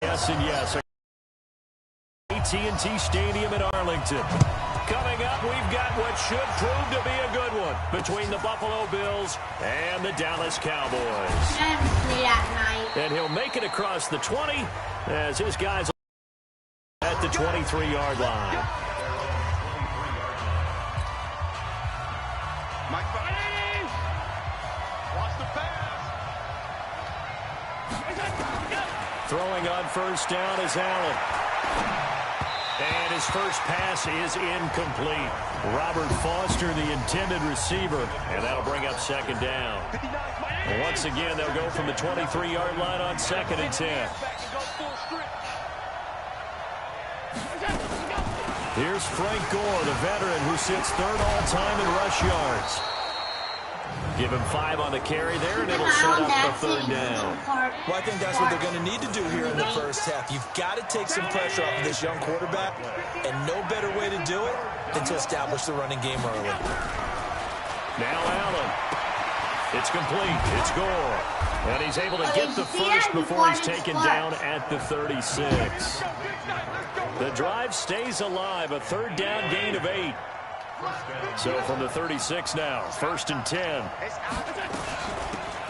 Yes and yes. AT&T Stadium in Arlington. Coming up, we've got what should prove to be a good one between the Buffalo Bills and the Dallas Cowboys. And he'll make it across the 20 as his guys at the 23-yard line. Throwing on first down is Allen. And his first pass is incomplete. Robert Foster, the intended receiver, and that'll bring up second down. And once again, they'll go from the 23-yard line on 2nd and 10. Here's Frank Gore, the veteran who sits third all-time in rush yards. Give him 5 on the carry there, and it'll set up the third down. Well, I think that's what they're going to need to do here in the first half. You've got to take some pressure off of this young quarterback, and no better way to do it than to establish the running game early. Now Allen. It's complete. It's Gore. And he's able to get the first before he's taken down at the 36. The drive stays alive. A third down gain of 8. So from the 36 now, 1st and 10.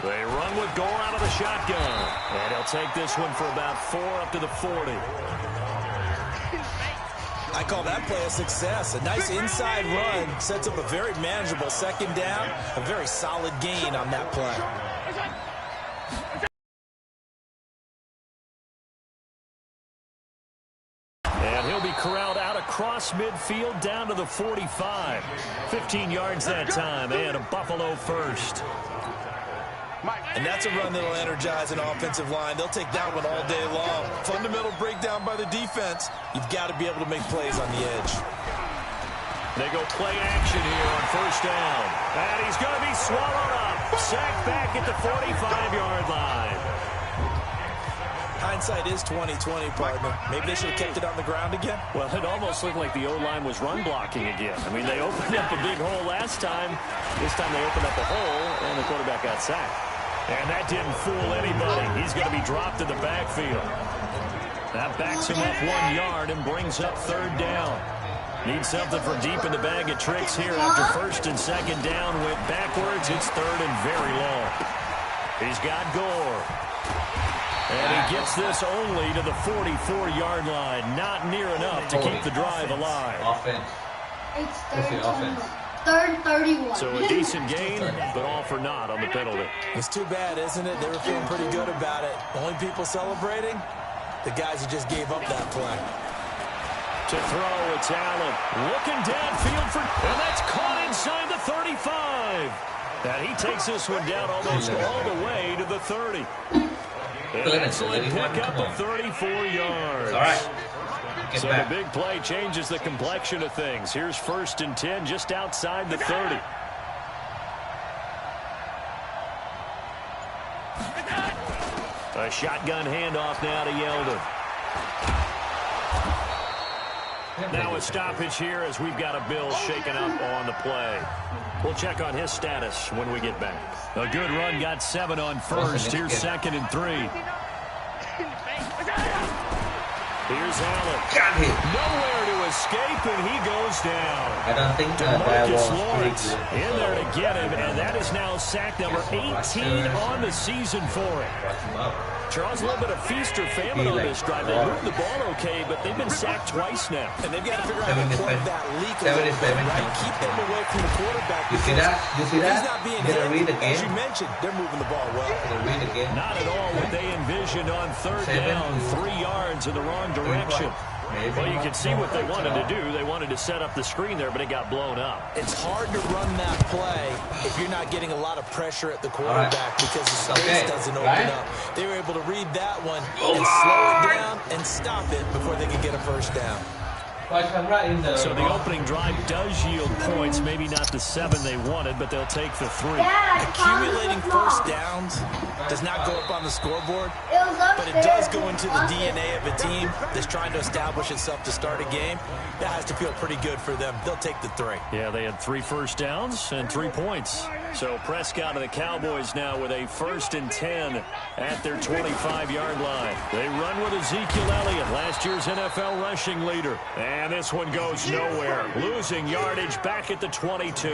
They run with Gore out of the shotgun. And he'll take this one for about 4 up to the 40. I call that play a success. A nice inside run sets up a very manageable second down. A very solid gain on that play. And he'll be corralled out across midfield down to the 45. 15 yards that time, and a Buffalo first. And that's a run that'll energize an offensive line. They'll take that one all day long. Fundamental breakdown by the defense. You've got to be able to make plays on the edge. They go play action here on first down. And he's going to be swallowed up. Sacked back at the 45-yard line. Hindsight is 20/20, partner. Maybe they should have kept it on the ground again. Well, it almost looked like the O-line was run blocking again. I mean, they opened up a big hole last time. This time they opened up a hole, and the quarterback got sacked. And that didn't fool anybody. He's going to be dropped in the backfield. That backs him up 1 yard and brings up third down. Needs something from deep in the bag of tricks here after 1st and 2nd down. Went backwards. It's 3rd and very long. He's got Gore. And he gets this only to the 44-yard line. Not near enough to keep the drive alive. Offense. It's third 31. So a decent gain, but all for naught on the penalty. It's too bad, isn't it? They were feeling pretty good about it. Only people celebrating? The guys who just gave up that play. To throw, it's Allen. Looking downfield for... And that's caught inside the 35. And he takes this one down almost all the way to the 30. An excellent pickup of 34 yards. All right. So the big play changes the complexion of things. Here's 1st and 10 just outside the 30. A shotgun handoff now to Yeldon. Now a stoppage here as we've got a Bill shaken up on the play. We'll check on his status when we get back. A good run, got 7 on first. Here's 2nd and 3. Here's Allen. Got him. Nowhere to escape, and he goes down. I don't think that Marcus was Lawrence in there to get him, and that is now sack number 18 on the season for him. Charles, a little bit of feast or famine on this drive. They moved the ball okay, but they've been sacked twice now. And they've got to figure out how to plug that leak a little bit, right? Keep them away from the quarterback. You see that? You see that? He's not being Get a read hit. again. As you mentioned, they're moving the ball well. Get a read again. Not at all what they envisioned on third down. 3 yards in the wrong direction. Well, you can see what they wanted to do. They wanted to set up the screen there, but it got blown up. It's hard to run that play if you're not getting a lot of pressure at the quarterback because the space doesn't open up. They were able to read that one and slow it down and stop it before they could get a first down. So the opening drive does yield points, maybe not the 7 they wanted, but they'll take the 3. Accumulating first downs does not go up on the scoreboard, but it does go into the DNA of a team that's trying to establish itself to start a game. That has to feel pretty good for them. They'll take the 3. Yeah, they had 3 first downs and 3 points. So Prescott and the Cowboys now with a 1st and 10 at their 25-yard line. They run with Ezekiel Elliott, last year's NFL rushing leader. And this one goes nowhere. Losing yardage back at the 22.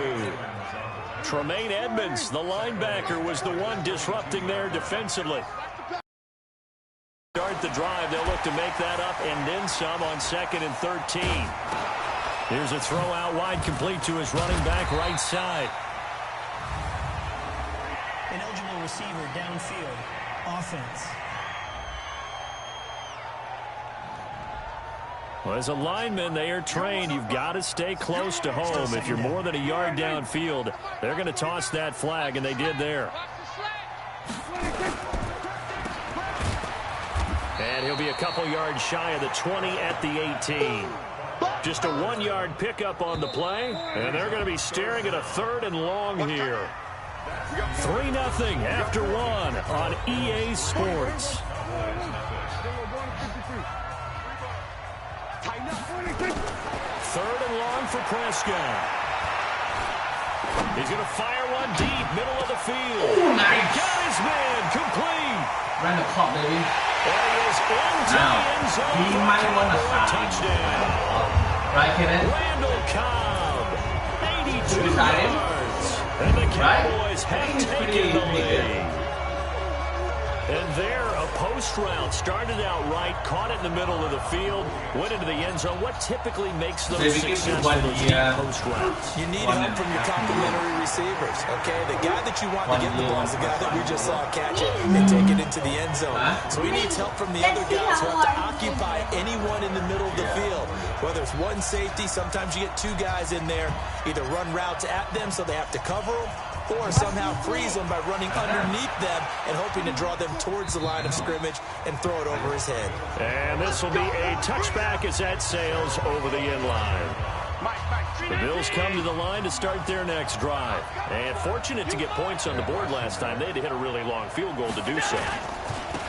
Tremaine Edmonds, the linebacker, was the one disrupting there defensively. Start the drive. They'll look to make that up and then some on 2nd and 13. Here's a throw out wide, complete to his running back right side. An eligible receiver downfield. Offense. Well, as a lineman, they are trained. You've got to stay close to home. If you're more than a yard downfield, they're going to toss that flag, and they did there. And he'll be a couple yards shy of the 20 at the 18. Just a 1-yard pickup on the play, and they're going to be staring at a 3rd and long here. 3-0 after 1 on EA Sports. 3rd and long for Prescott. He's going to fire one deep, middle of the field. Ooh, nice. He got his man, complete. Run the clock, baby. There he is into the end zone. He might want to touchdown. Right, Kevin? Randall Cobb, 82 decided? yards. And the Cowboys have taken the lead. And there, a post route started out right, caught it in the middle of the field, went into the end zone. What typically makes those successful, those deep post routes? You need help from your complementary receivers, okay? The guy that you want to get the ball is the guy that we just saw catch it and take it into the end zone. So he needs help from the other guys who have to occupy anyone in the middle of the field. Whether it's one safety, sometimes you get 2 guys in there, either run routes at them so they have to cover them, or somehow freeze them by running underneath them and hoping to draw them towards the line of scrimmage and throw it over his head. And this will be a touchback as that sails over the end line. The Bills come to the line to start their next drive. And fortunate to get points on the board last time. They had to hit a really long field goal to do so.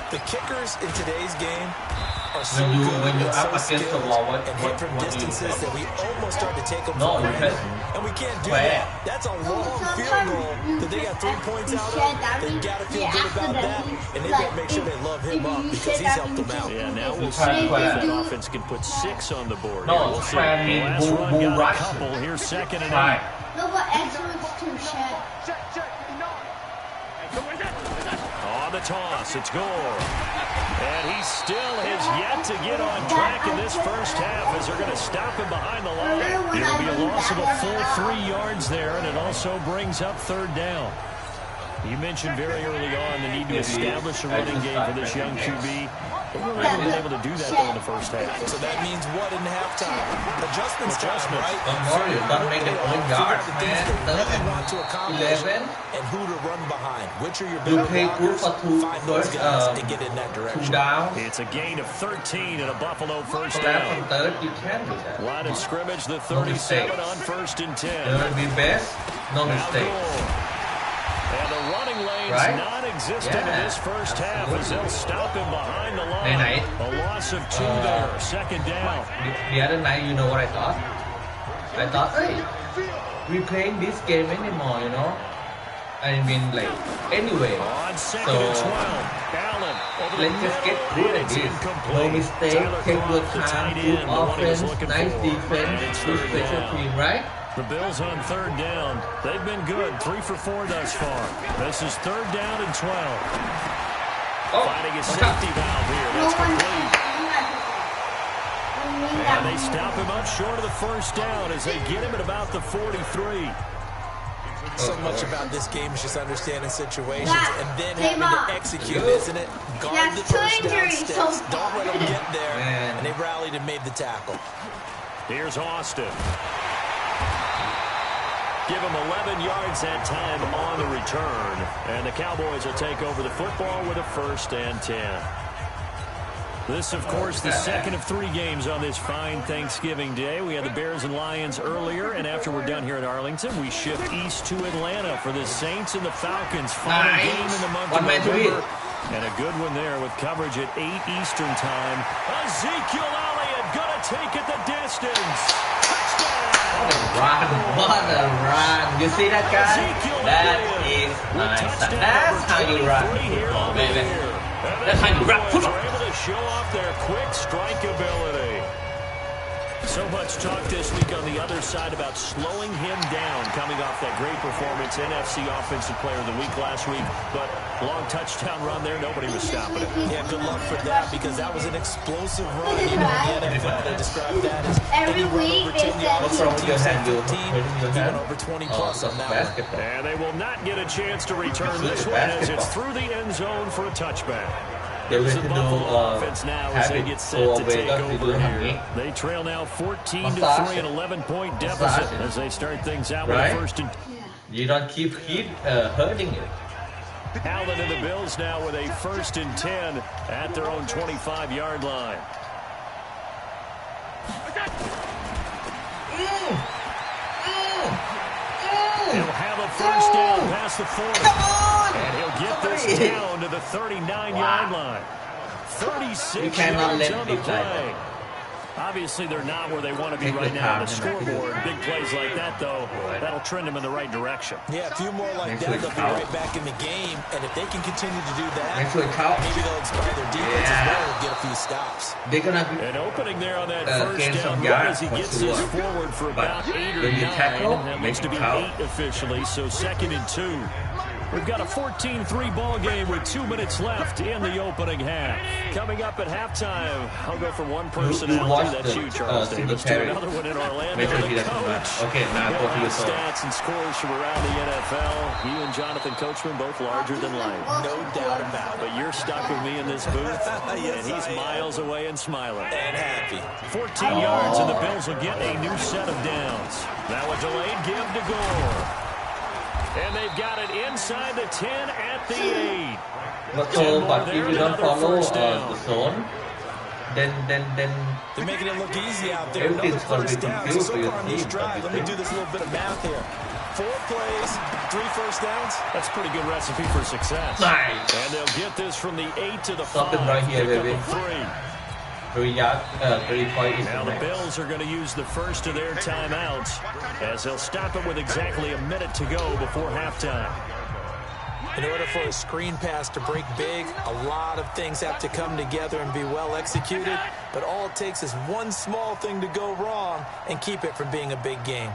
The kickers in today's game are so When you good and up so against the skilled wall, and hit from distances that we almost start to take them No, for you granted. can't. And we can't do Where? that. That's a long field goal that they got 3 points out of. They got to feel good about that, and they got to make sure they love him up because he's helped them out. Yeah, now we'll see if that offense can put 6 on the board. No, We'll see. I mean, Last run bull got a rush. couple. Here's 2nd and 8. Right. No, but Edwards to Shed. On the toss, it's Gore. And he still has yet to get on track in this first half as they're going to stop him behind the line. It'll be a loss of a full 3 yards there, and it also brings up 3rd down. You mentioned very early on the need to establish a running game for this young QB. They really haven't been able to do that, though, in the first half. So that means what in halftime? Adjustments, right? Don't worry, don't make it own yards, man. Really want to accomplish 11. and who to run behind. Which are your You better play good blockers? for 2 Find those first, guys and get in that 2 direction. down. It's a gain of 13 and a Buffalo first So that down. from 3rd, you can do that. Line of scrimmage, the No 37 mistakes. on 1st and 10. It will be best, no Now mistake. Gore. And the running lane's Right? non-existent in Yeah, this first half as they'll stop him behind the line. Night. A loss of 2 there, 2nd down. The other night, you know what I thought? I thought, hey, we playing this game anymore, you know? I mean, like, anyway. On 2nd So, and 12, Allen over the let's just get middle, through and it. it's No incomplete. mistake, Tyler take your Kroft, the time, tight good end, the one he was offense, looking nice for. defense, And it's good 3rd special down. team, right? The Bills on 3rd down. They've been good, 3 for 4 thus far. This is 3rd down and 12. Oh, Finding a what's up? safety valve here. No That's one. complete. And they stop him up short of the first down as they get him at about the 43. So much about this game is just understanding situations Yeah. and then Game having on. to execute, isn't it? Guard Yeah, the 2 first down injuries steps. so Don't far. let them get there. Man. And they rallied and made the tackle. Here's Austin. Give him 11 yards that time on the return. And the Cowboys will take over the football with a 1st and 10. This, of course, the second of 3 games on this fine Thanksgiving Day. We had the Bears and Lions earlier, and after we're done here at Arlington, we shift east to Atlanta for the Saints and the Falcons' final game in the month of November. And a good one there with coverage at 8 Eastern time. Ezekiel Elliott gonna take it the distance. Touchdown! What a run. You see that guy? That is nice. That's how you run football, baby. That's how you run football. Able to show off their quick strike ability. So much talk this week on the other side about slowing him down, coming off that great performance, NFC Offensive Player of the Week last week. But long touchdown run there, nobody was stopping it. Yeah, good luck for that, because that was an explosive run. You know, in the NFL, they describe that as every week over 10 yards. What's wrong with your hand? Even over 20 plus on that one. And they will not get a chance to return this one as it's through the end zone for a touchback. There's the Buffalo offense now as they get set to take over here. They trail now 14-3, an 11-point deficit as they start things out with a first and... You don't keep hurting it. Allen and the Bills now with a 1st and 10 at their own 25-yard line. He'll have a first down past the 40. And he'll get this down to the 39-yard line. 36 yards on the play. Obviously, they're not where they want to be right now on the scoreboard. Big plays like that, though, that'll trend them in the right direction. Yeah, a few more like that, they'll be right back in the game. And if they can continue to do that, maybe they'll inspire their defense as well and get a few stops. An opening there on that first down run as he gets this forward for about 8 or 9. That looks to be 8 officially, so 2nd and 2. We've got a 14-3 ball game with 2 minutes left in the opening half. Coming up at halftime, I'll go from one personality, that's you, Charles Davis, to another one in Orlando. The coach. Okay, now go to your stats and scores from around the NFL. You and Jonathan Coachman both larger than life. No doubt about it. But you're stuck with me in this booth, and he's miles away and smiling. And happy. 14 yards, and the Bills will get a new set of downs. Now a delayed give to Gore. And they've got it inside the 10 at the 8. But if you don't follow the zone, then they're making it look easy out there. Another first down. So far on this drive, let me do this little bit of math here. 4 plays, 3 first downs. That's a pretty good recipe for success. Nice. And they'll get this from the 8 to the 5. Something right here, baby. 3. 3 yards, 3 points. Now the Bills are going to use the first of their timeouts as they'll stop it with exactly a minute to go before halftime. In order for a screen pass to break big, a lot of things have to come together and be well executed, but all it takes is one small thing to go wrong and keep it from being a big game.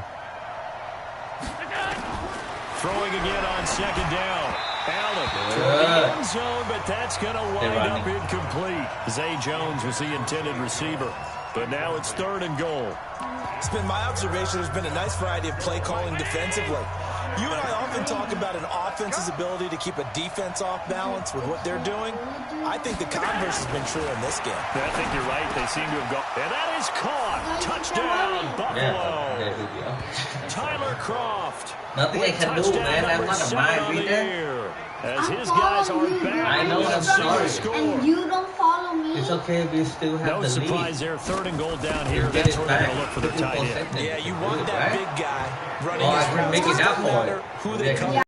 Throwing again on 2nd down. Allen to the end zone, but that's going to wind up incomplete. Zay Jones was the intended receiver, but now it's 3rd and goal. It's been my observation there's been a nice variety of play calling defensively. You and I often talk about an offense's ability to keep a defense off balance with what they're doing. I think the converse has been true in this game. I think you're right. They seem to have gone. And that is caught. Touchdown, Buffalo. Tyler Croft. Nothing I can do, man. I'm not a mind reader. As his guys are back. I know, I'm sorry. And you don't follow me. It's okay, we still have no the surprise lead. there, 3rd and goal down here. That's where they're going to look for the tight end. Yeah, you want that big guy running his I'm making that matter point. who they cover.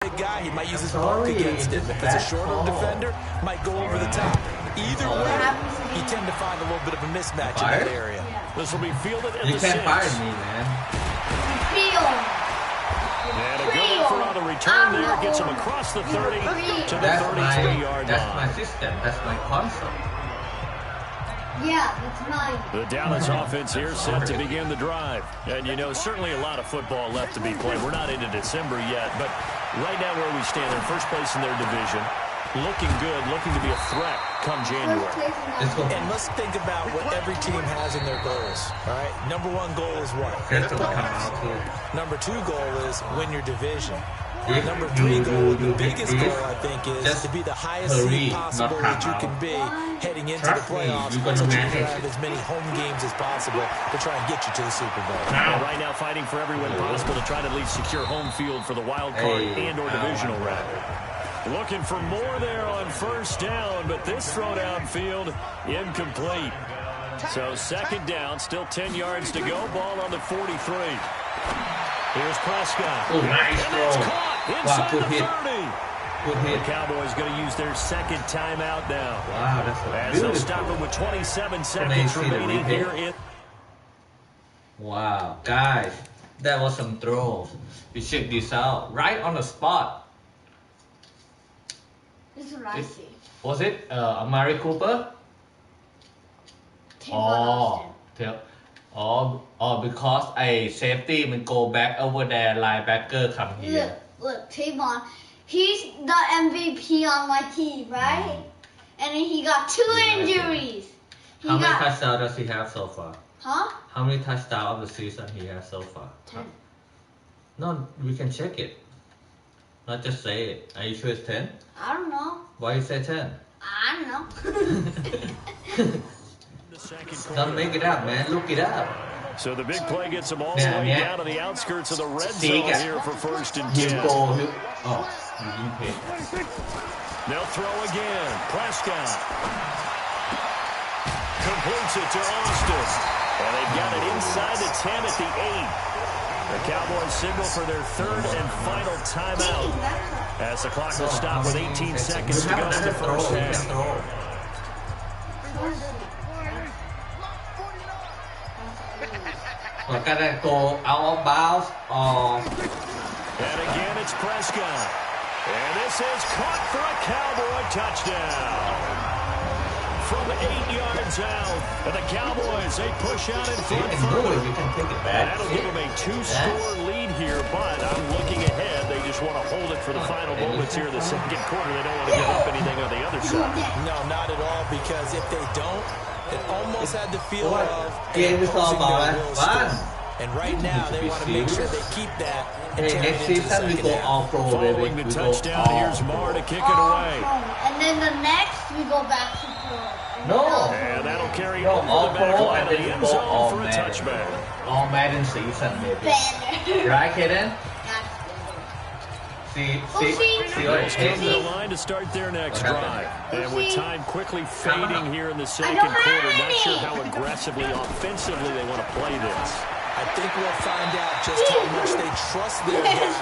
Big guy, he might use his bulk against him. If it's a shorter defender, might go over the top. Either way, you tend to find a little bit of a mismatch in that area. This will be fielded at You the 6. can't fire me, man. And a good effort on the return there gets him across the 30 to the 33-yard line. That's my system. That's my concept. Yeah, it's mine. The Dallas offense here set to begin the drive. And, you know, certainly a lot of football left to be played. We're not into December yet, but right now where we stand, they're first place in their division. Looking good, looking to be a threat come January. And let's think about what every team has in their goals. All right, number 1 goal is what? Number 2 goal is win your division. Number 3 goal, the biggest goal, I think, is to be the highest seed possible that you can be heading into the playoffs. So you can have as many home games as possible to try and get you to the Super Bowl. And right now fighting for every win possible to try to at least secure home field for the wild card and or divisional round. Looking for more there on first down, but this throw downfield incomplete. So second down, still 10 yards to go. Ball on the 43. Here's Prescott. Oh, nice throw. Wow, good hit. 30. Good hit. The Cowboys going to use their second timeout now. Wow, that's a As they'll beautiful. stop it with 27 seconds remaining here in. Wow, guys, that was some throws. You check this out, right on the spot. This is what I see. Was it Amari Cooper? Austin. Because a safety man go back over there, linebacker come here. Look, Tavon. He's the MVP on my team, right? And then he got 2 injuries. How many touchdowns does he have so far? Huh? How many touchdowns of the season he has so far? 10. No, we can check it. Not just say it. Are you sure it's 10? I don't know. Why you say 10? I don't know. Don't make it up, man. Look it up. So the big play gets them all the way down to the outskirts of the red zone here for first and 10. Oh, you didn't pay. They'll throw again. Prescott completes it to Austin. And they've got it inside the 10 at the 8. The Cowboys signal for their third and final timeout as the clock will stop with 18 seconds to go in the first half. We're gonna go out of bounds or... And again, it's Prescott. And this is caught for a Cowboy touchdown. From 8 yards out. And the Cowboys, they push out in front further. You can take it back. That'll give them a 2-score lead here, but I'm looking ahead. They just want to hold it for the final moments here in the second quarter. They don't want to give up anything on the other side. No, not at all, because if they don't, it almost had the feel of Game is all about fun. And right now, they want to make sure they keep that and turn Next it into the season we second go half. all pro, baby. Following the We go touchdown, all here's pro. Marr to kick it away. And then the next, we go back to pro. No. And that'll carry No, over all the back pro line and of the then end go zone all for a Madden. touchback. All Madden season, baby. Better. Right, Kaden? See what it Bills come takes. to the line to start their next What drive. happened? And with time quickly fading here in the second don't have quarter, not any. sure how aggressively, offensively they want to play this. I think we'll find out just how much they trust their guys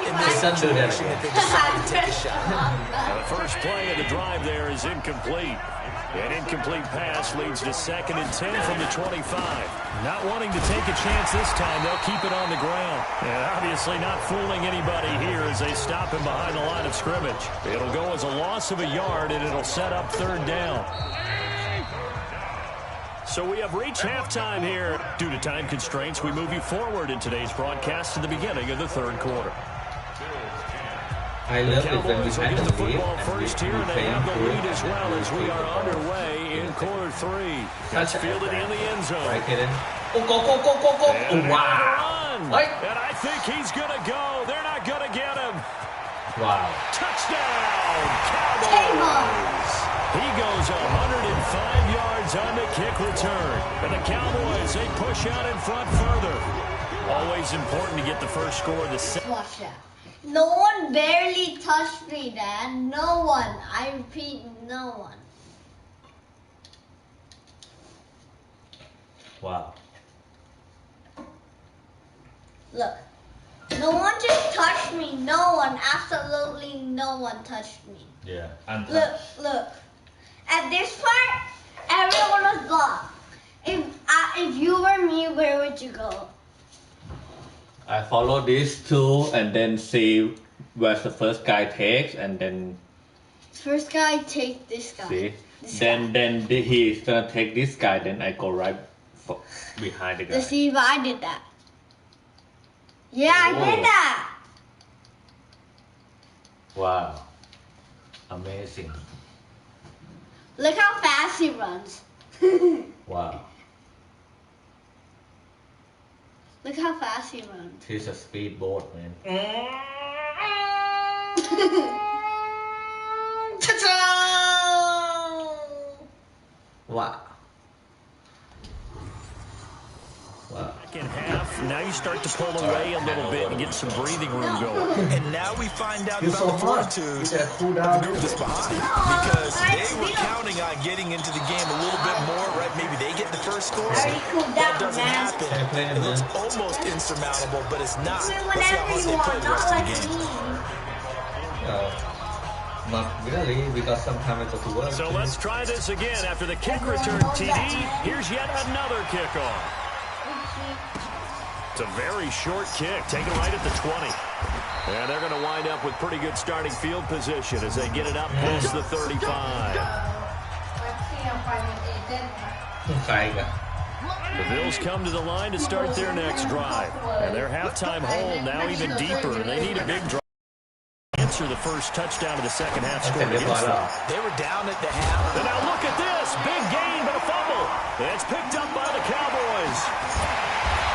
in this situation if they decide to take a shot. Now the first play of the drive there is incomplete. An incomplete pass leads to 2nd and 10 from the 25. Not wanting to take a chance this time, they'll keep it on the ground. And obviously not fooling anybody here as they stop him behind the line of scrimmage. It'll go as a loss of a yard, and it'll set up 3rd down. So we have reached halftime here. Due to time constraints, we move you forward in today's broadcast to the beginning of the 3rd quarter. I love it when we Cowboys will had get the the lead football and first here, and they have the lead as well as we are underway in quarter 3. That's fielded in the end zone. Right, Kaden? Oh, go. And Oh, wow. run. Right. And I think he's going to go. They're not going to get him. Wow. Touchdown, Cowboys. He goes 105 yards on the kick return. And the Cowboys, they push out in front further. Always important to get the first score of the set. Watch that. No one barely touched me, Dad. No one. I repeat, no one. Wow. Look. No one just touched me. No one. Absolutely no one touched me. Yeah. Look. At this part, everyone was blocked. If you were me, where would you go? I follow these two and then see where the first guy takes and then First guy, take this guy. see. This Then guy. he's gonna take this guy. Then I go right behind the guy. Let's see if I did that. Yeah, I Whoa. did that. Wow. Amazing. Look how fast he runs. Wow. Look how fast he runs. He's a speedboat, man. Wow. Wow. Second half Now you start to pull away a little bit and get some breathing room going. And now we find out about the fortitude of the group that's behind. Because they were counting on getting into the game a little bit more, right? Maybe they get the first score. That doesn't happen. It looks almost insurmountable, but it's not. Let's see how hard they play the rest of the game. Not really, because sometimes I go to work. So let's try this again. After the kick return TD, here's yet another kickoff. It's a very short kick, taken right at the 20. And they're going to wind up with pretty good starting field position as they get it up past the 35. The Bills come to the line to start their next drive. And their halftime hole now even deeper, and they need a big drive. Answer the first touchdown of the second half score against them. They were down at the half. And now look at this. Big gain, but a fumble. It's picked up by the Cowboys.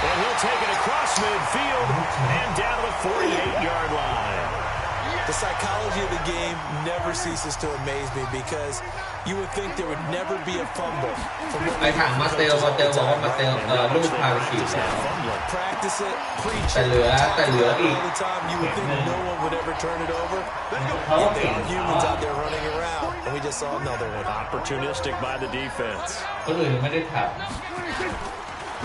And he'll take it across midfield and down to the 48-yard line. The psychology of the game never ceases to amaze me because you would think there would never be a fumble. ไปถามมาเตลบอกว่ามาเตลลูกพาไปฉีดแล้ว Practice it, preach แต่ it. เหลืออีก All the time you would think no one would ever turn it over. Yet there are humans out there running around, and we just saw another one. Opportunistic by the defense. คนอื่นไม่ได้ถาม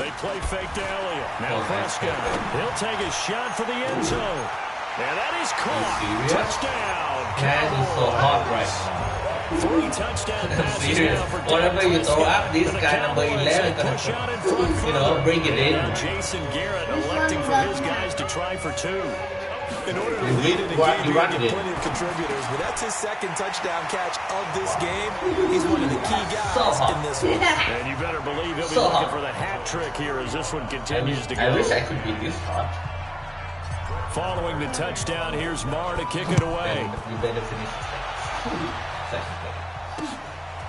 They play fake to Elliott. Now Prescott. He'll take a shot for the end zone. And that is caught. Touchdown. That is so hot right 3 touchdown passes now for whenever you throw up this guy number 11 push out in front for bring it in Now Jason Garrett electing for his guys to try for 2. In order to lead in a game, you get plenty of contributors, but that's his second touchdown catch of this game. He's one of the key guys in this one. And you better believe he'll be looking for the hat trick here as this one continues to go. I wish I could be this hot. Following the touchdown, here's Marr to kick it away. You better finish second.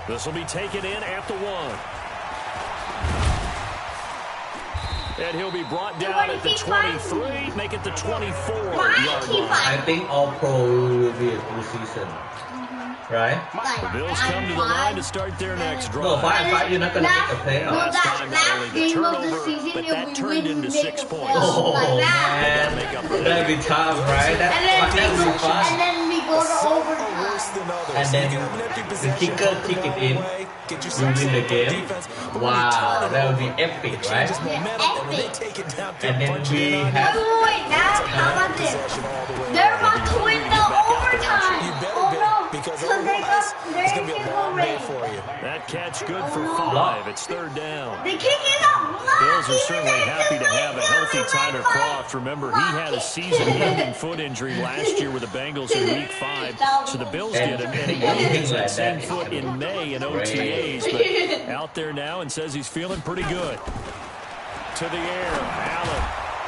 This will be taken in at the 1. And he'll be brought down at the 23, make it the 24-yard line. I think all pro will be a full season. Right? The Bills come to the line to start their next drive. No, 5 you're not going to make a play. Last time, not only the turnover, but that turned into 6 points. Oh, man. That'd be tough, right? That'd be fun. And then we go to overtime. And then the kicker kick it in. You win the game. Wow, that would be epic, right? And then we have... Wait, now how about this? They're about to win the overtime. Oh no, because they're going to go ready. That catch good for 5. It's 3rd down. They kick it up. Bills are certainly happy to have a healthy Tyler Croft. Remember, he had a season-ending foot injury last year with the Bengals in Week 5. So the Bills get him, and he used that same foot in May in OTAs. But out there now and says he's feeling pretty good. To the air, Allen.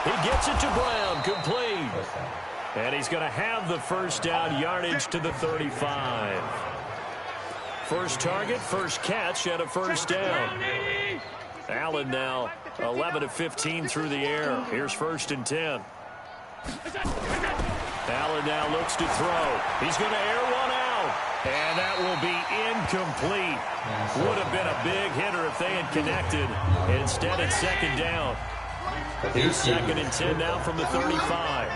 He gets it to Brown, complete. And he's going to have the first down yardage to the 35. First target, first catch, and a first down. Allen now 11 of 15 through the air. Here's 1st and 10. Allen now looks to throw. He's going to air one out. And that will be incomplete. Would have been a big hitter if they had connected. Instead, it's 2nd down. 2nd and 10 now from the 35.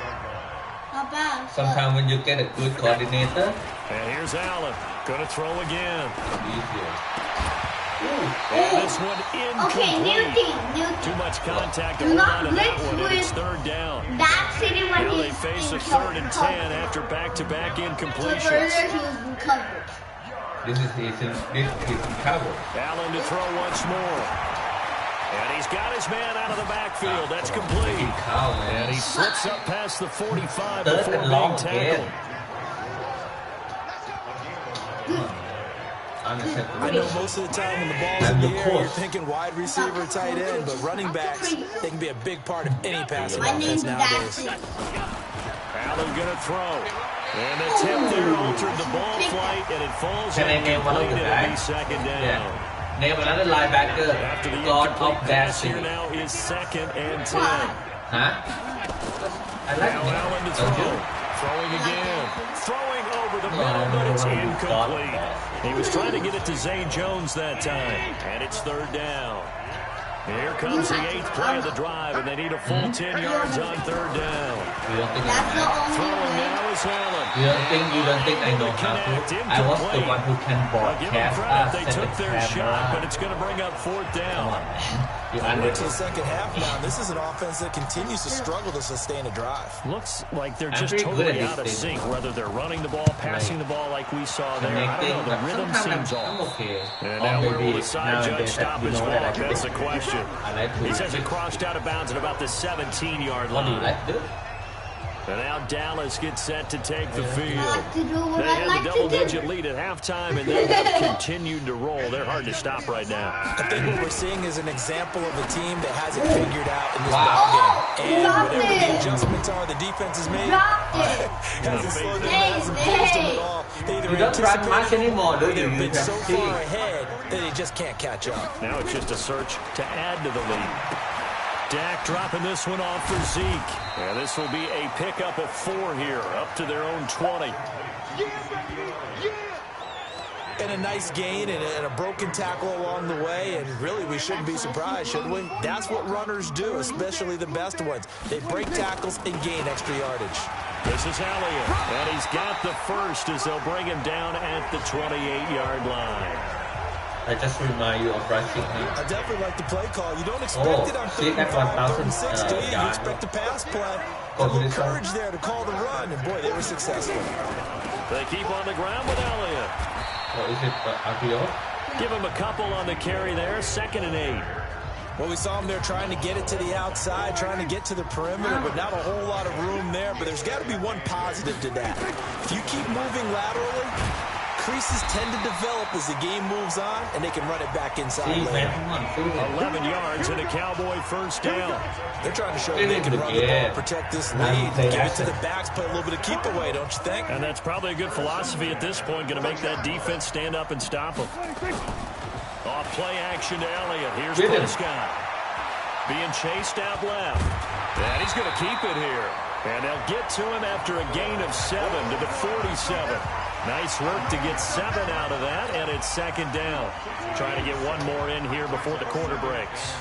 Not bad. Sometimes when you get a good coordinator, and here's Allen. Going to throw again. easier. And this one incomplete. Okay, new thing. Too much contact to Do hold not on to that blitz one, and it's with 3rd down. that city when Now they he's face a in 3rd and 10 coverage. after back-to-back So incompletions. further he was in coverage. This is cover. Allen to throw once more. And he's got his man out of the backfield. That's complete. And he slips up past the 45 Third before and being long tackled. again. I know most of the time when the ball's in the air, you're thinking wide receiver, tight end, but running backs, they can be a big part of any passing offense nowadays. Allen going to throw. And the tip there altered the ball flight, and it falls incomplete, and it'll be 2nd down. Name another linebacker. After the God incomplete of pass dashing. here now is 2nd and 10. Huh? I like Now it. Allen to Don't you? throw. Throwing again. Throwing over the middle, but it's incomplete. He was trying to get it to Zay Jones that time, and it's 3rd down. Here comes the 8th play of the drive, and they need a full 10 yards on 3rd down. That's the only Throwing way. now is Allen. You don't think I know how to? I was the one who can Give them broadcast credit, they set took the their shot, but camera. it's going to bring up 4th down. Come on, man. You Into the understand? second half now, this is an offense that continues to struggle to sustain a drive. Looks like they're I'm just pretty good totally at out of this thing. sync, whether they're running the ball, passing the ball like we saw there. I don't know, the rhythm seems I'm off. okay. And Or now where will maybe the side judge nowadays stop you his know that I walk? do That's the it. question. I like to He says it crossed out of bounds at about the 17-yard What do you line. like to? And now Dallas gets set to take the I field. like to do what They I had like the to do. double-digit lead at halftime, and they have continued to roll. They're hard to stop right now. I think what we're seeing is an example of a team that has it figured out in this Wow. ballgame. And Dropped whatever it. the adjustments are the defense has made, Dropped it. hasn't slowed them, Hey, hasn't forced them hey. at all. They either You don't run much anticipated anymore, do or you? they've You been can so see. far ahead that they just can't catch up. Now it's just a search to add to the lead. Dak dropping this one off for Zeke. And this will be a pickup of 4 here, up to their own 20. And a nice gain and a broken tackle along the way, and really we shouldn't be surprised, should we? That's what runners do, especially the best ones. They break tackles and gain extra yardage. This is Elliott, and he's got the first as they'll bring him down at the 28-yard line. I just remind you of rushing him. I definitely like the play call. You don't expect it on see 3rd and that 5, 3rd 1,000 and 6, do you? You yard. expect a pass play. Go A to little this one. courage there to call the run, and boy, they were successful. They keep on the ground with Elliott. Or is it RPO? Give him a couple on the carry there, 2nd and 8. Well, we saw him there trying to get it to the outside, trying to get to the perimeter, but not a whole lot of room there. But there's got to be one positive to that. If you keep moving laterally, creases tend to develop as the game moves on, and they can run it back inside See, later. man, come on, shoot it. 11 yards and a Cowboy first down. They're trying to show It they is can the run the ball, game. protect this Now lead, play give it to action. the backs, play a little bit of keep away, don't you think? And that's probably a good philosophy at this point, going to make that defense stand up and stop them. Off play action to Elliott. Here's Get him. Prescott. Being chased out left. And he's going to keep it here. And they'll get to him after a gain of 7 to the 47. Nice work to get 7 out of that, and it's 2nd down. Trying to get one more in here before the quarter breaks.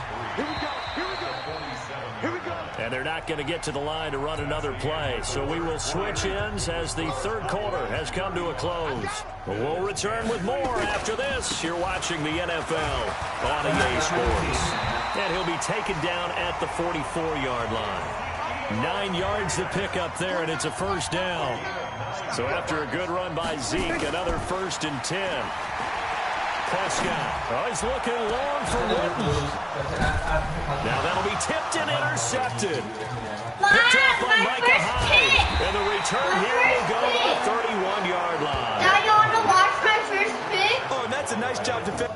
And they're not going to get to the line to run another play. So we will switch ends as the 3rd quarter has come to a close. We'll return with more after this. You're watching the NFL on EA Sports. And he'll be taken down at the 44-yard line. 9 yards to pick up there, and it's a first down. So after a good run by Zeke, another 1st and 10. Prescott. Oh, he's looking long for Witten. Now that'll be tipped and intercepted. Picked off by Micah Hyde. And the return here will go to the 31-yard line. Now you want to watch my first pick? Oh, and that's a nice job to finish.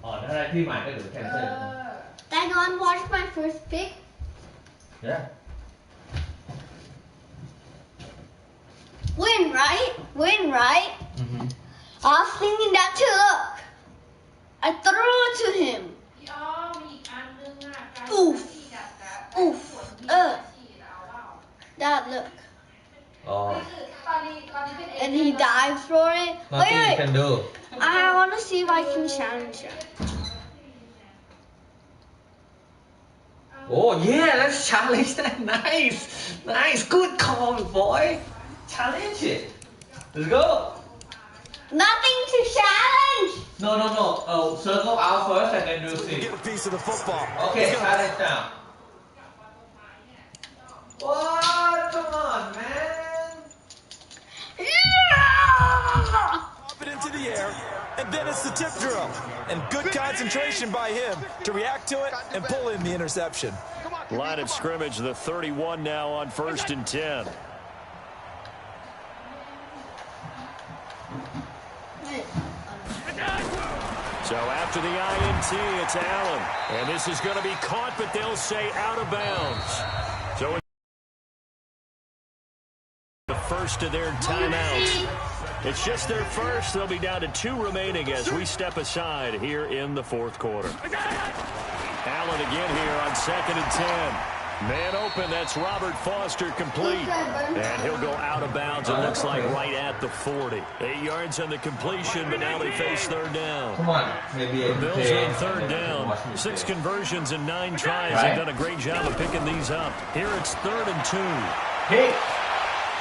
อ๋อถ้าได้ที่ใหม่ก็เหลือแคนเซิล Now you want to watch my first pick? Yeah. Win, right? Win, right? I was thinking that too. Look. I threw it to him. Oof. Oof. Dad, look. อ๋อ And he dives for it. nothing you can do I want to see if I can challenge him. Oh yeah, let's challenge that. Nice, good call, boy. Challenge it. Let's go. Nothing to challenge. No. Circle out first and then you see. Get a piece of the football. Okay, challenge now. What? Come on, man. Yeah! Pop it into the air, and then it's the tip drill. And good concentration by him to react to it and pull in the interception. Line of scrimmage, the 31 now on 1st and 10. So after the INT, it's Allen. And this is going to be caught, but they'll say out of bounds. So it's the first of their timeouts. It's just their first. They'll be down to 2 remaining as we step aside here in the 4th quarter. Allen again here on 2nd and 10. Man open, that's Robert Foster complete. And he'll go out of bounds, it looks like, right at the 40. 8 yards on the completion, but now they face third down. Come on, maybe the Bills are on third down. 6 conversions in 9 tries. They've done a great job of picking these up. Here it's 3rd and 2. Hey.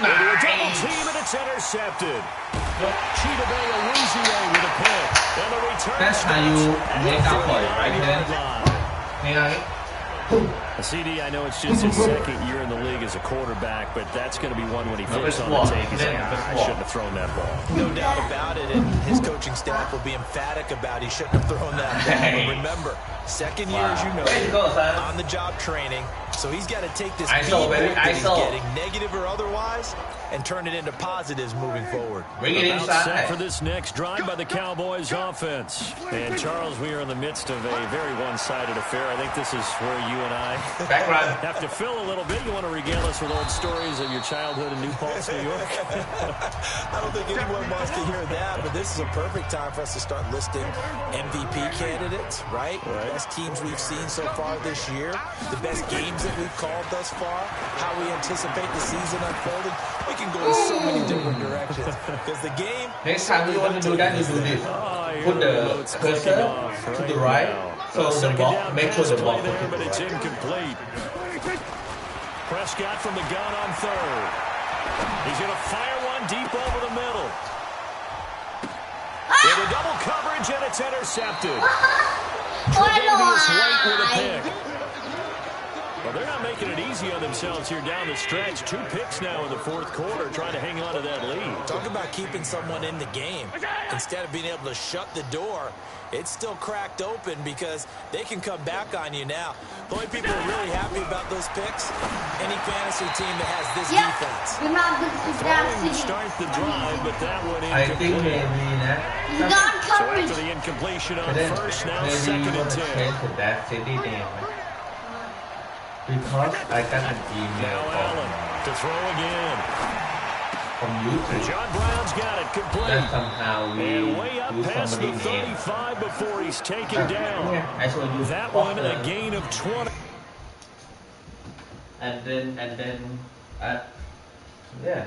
They do a double team, and it's intercepted. Cheetah Bay Awuzie with a pick. And the return. That's how you make up for it, right here. CD, I know it's just his 2nd year in the league as a quarterback, but that's going to be one when he flips on the tape. He's like, I shouldn't have thrown that ball. No doubt about it, and his coaching staff will be emphatic about he shouldn't have thrown that ball. But remember, 2nd year, as you know, on-the-job training, so he's got to take this feedback that he's getting, negative or otherwise, and turn it into positives moving forward. Bring it inside. Set for this next drive by the Cowboys offense. And Charles, we are in the midst of a very one-sided affair. I think this is where you and I have to fill a little bit. You want to regale us with old stories of your childhood in New Paltz, New York? I don't think anyone wants to hear that, but this is a perfect time for us to start listing MVP candidates, right? The best teams we've seen so far this year, the best games that we've called thus far, how we anticipate the season unfolding. We can go in so many different directions because the game. Next time you want to do that, you do this. Put the cursor to the right, so the ball, make sure the ball goes to the but it's right. incomplete. Prescott from the gun on 3rd. He's going to fire one deep over the middle. With a double coverage, and it's intercepted. Tre'Davious White with a pick. Well, they're not making it easy on themselves here down the stretch. 2 picks now in the 4th quarter, trying to hang on to that lead. Talk about keeping someone in the game. Instead of being able to shut the door, it's still cracked open because they can come back on you now. The only people who are really happy about those picks, any fantasy team that has this defense. Throwing start the drive, but that one I think incomplete. maybe So after the incompletion on 1st, now 2nd and 10. change to that city name. Because I got an email Now Allen to throw again. from YouTube John Brown's got it complete. that somehow we And way up use past the somebody's name. 35 before he's taken down. Yeah, I saw you That one a gain of 20. And then, yeah.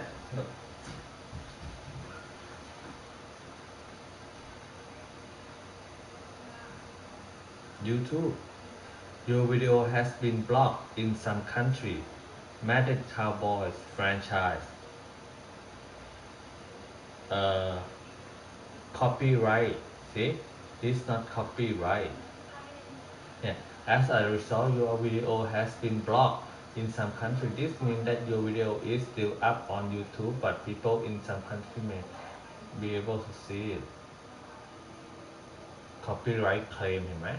YouTube. Your video has been blocked in some country. Madden Cowboys franchise. Copyright. See? This is not copyright. Yeah. As a result, your video has been blocked in some country. This means that your video is still up on YouTube, but people in some country may be able to see it. Copyright claim, right?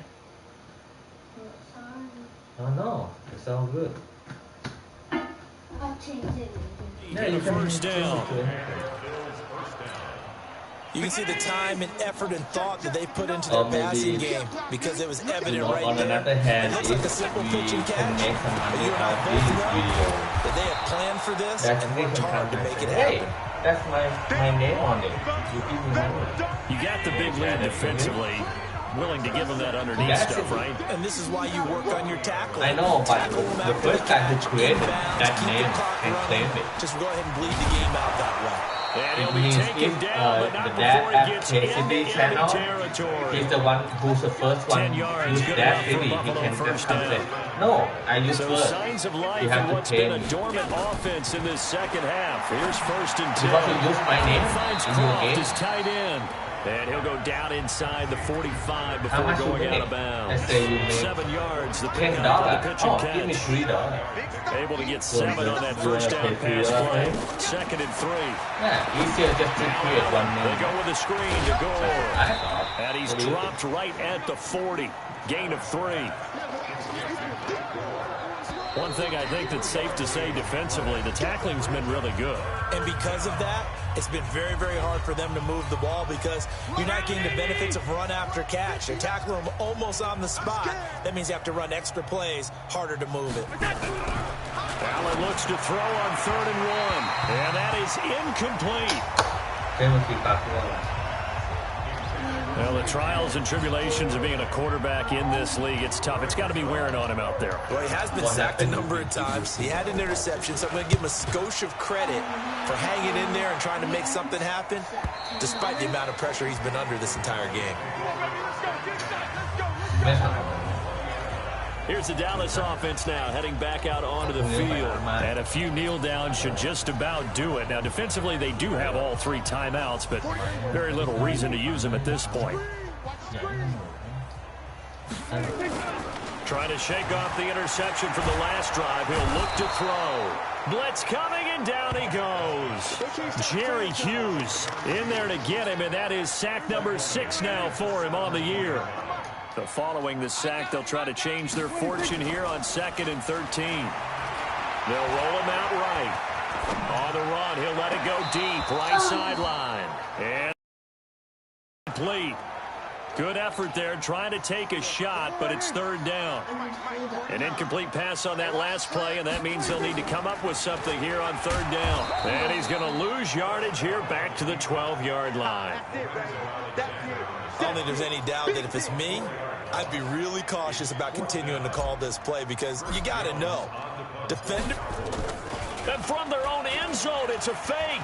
Oh no, it's all good. I'll change it. Yeah, you can First down. You can see the time and effort and thought that they put into their passing game because it was evident right on there. another hand, It looks like a if simple we pitch and can catch. make some But money you and I out of both this know video, that they have planned for this that's and we worked can hard come to make it hey, happen. that's my name on it. You give me money. You got the big lead defensively. Willing to give him that underneath That's stuff, it. right? And this is why you work on your tackle. I know, but Tackle them the after first guy who catch, created inbounds, that keep name the clock and running. claimed it. Just go ahead and bleed the game out that way. And he'll It be means taken if down, but not the before dad he at gets KCB into channel, enemy territory. he's the one who's the first one 10 yards, use good that enough for city. He Buffalo can just first come down. say, no, I use So first. signs of life You have in to what's pay been a me. dormant offense in this second half. Here's 1st and 10. Because you use my name Finds in your Croft game. his tight end. And he'll go down inside the 45 How before much you going out make? of bounds. Let's say you make 7 yards. The $10. pickup on the pitch and Oh, give me catch. $3. Able to get 7 on that first down pay pass $3, play. right? 2nd and 3. Yeah, easier just to create one They name. go with the screen to goal. I thought. And he's What do you dropped right at the 40. Gain of 3. One thing I think that's safe to say defensively, the tackling's been really good. And because of that, it's been very, very hard for them to move the ball because you're not getting the benefits of run after catch. They're tackling them almost on the spot. That means you have to run extra plays, harder to move it. Allen looks to throw on 3rd and 1. And that is incomplete. Well, the trials and tribulations of being a quarterback in this league, it's tough. It's got to be wearing on him out there. Well, he has been sacked a number of times. He had an interception, so I'm going to give him a skosh of credit for hanging in there and trying to make something happen, despite the amount of pressure he's been under this entire game. Here's the Dallas offense now, heading back out onto the field. And a few kneel downs should just about do it. Now, defensively, they do have all 3 timeouts, but very little reason to use them at this point. Trying to shake off the interception from the last drive. He'll look to throw. Blitz coming, and down he goes. Jerry Hughes in there to get him, and that is sack number 6 now for him on the year. So following the sack, they'll try to change their fortune here on 2nd and 13. They'll roll him out right. On the run, he'll let it go deep, right sideline. And complete. Good effort there, trying to take a shot, but it's 3rd down. An incomplete pass on that last play, and that means they'll need to come up with something here on 3rd down. And he's going to lose yardage here back to the 12-yard line. I don't think there's any doubt that if it's me, I'd be really cautious about continuing to call this play because you got to know. Defender. And from their own end zone, it's a fake.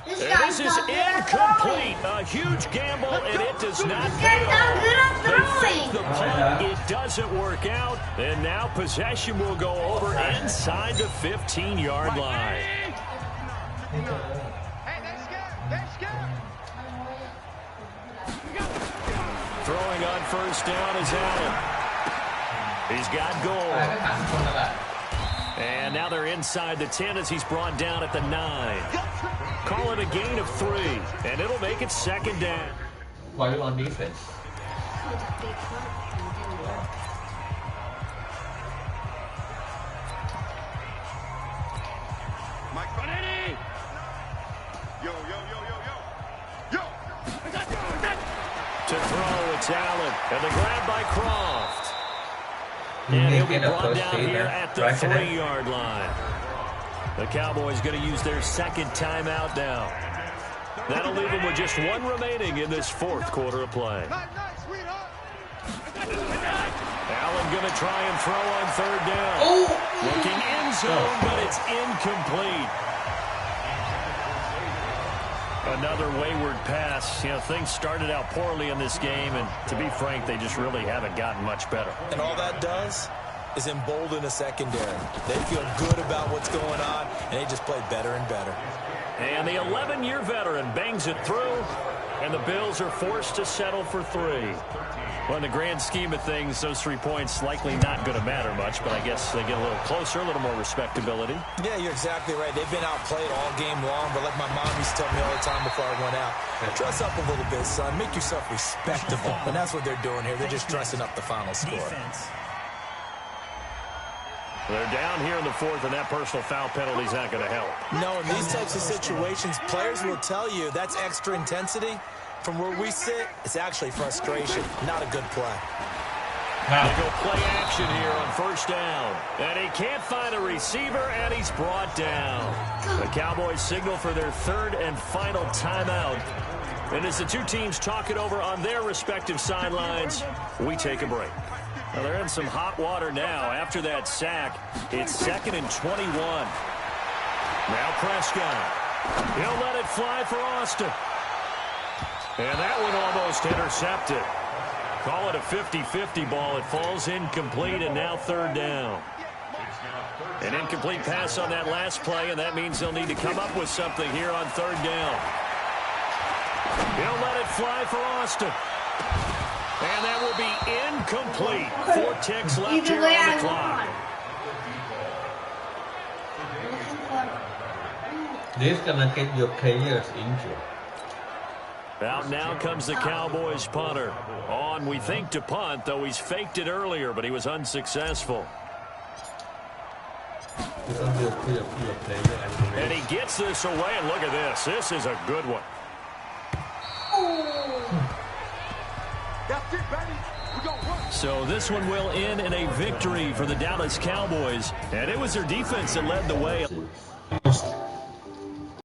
This is incomplete. A huge gamble, and it does not pay off. The punt, it doesn't work out, and now possession will go over inside the 15-yard line. Throwing on 1st down is Allen. He's got goal. And now they're inside the 10 as he's brought down at the 9. Call it a gain of 3, and it'll make it 2nd down. Why are you on defense? To throw, it's Allen, and the grab by Croft. And he'll be brought down here at the 3-yard line. The Cowboys going to use their 2nd timeout now. That'll leave them with just 1 remaining in this 4th quarter of play. Allen going to try and throw on 3rd down. Looking end zone, but it's incomplete. Another wayward pass. You know, things started out poorly in this game, and to be frank, they just really haven't gotten much better. And all that does is embolden a secondary. They feel good about what's going on, and they just play better and better. And the 11-year veteran bangs it through, and the Bills are forced to settle for 3. Well, in the grand scheme of things, those 3 points likely not going to matter much, but I guess they get a little closer, a little more respectability. Yeah, you're exactly right. They've been outplayed all game long, but like my mom used to tell me all the time before I went out, dress up a little bit, son. Make yourself respectable. And that's what they're doing here. They're just dressing up the final score. Defense. They're down here in the 4th, and that personal foul penalty is not going to help. No, in these types of situations, players will tell you that's extra intensity. From where we sit, it's actually frustration, not a good play. They go play action here on 1st down. And he can't find a receiver, and he's brought down. The Cowboys signal for their 3rd and final timeout. And as the 2 teams talk it over on their respective sidelines, we take a break. Well, they're in some hot water now. After that sack, it's 2nd and 21. Now Prescott. He'll let it fly for Austin. And that one almost intercepted. Call it a 50-50 ball. It falls incomplete, and now 3rd down. An incomplete pass on that last play, and that means they'll need to come up with something here on 3rd down. He'll let it fly for Austin. And that will be incomplete. 4 ticks left here on the clock. This gonna get your players injured. Out now comes the Cowboys punter. On, we think, to punt, though he's faked it earlier, but he was unsuccessful. And he gets this away, and look at this. This is a good one. So this one will end in a victory for the Dallas Cowboys, and it was their defense that led the way.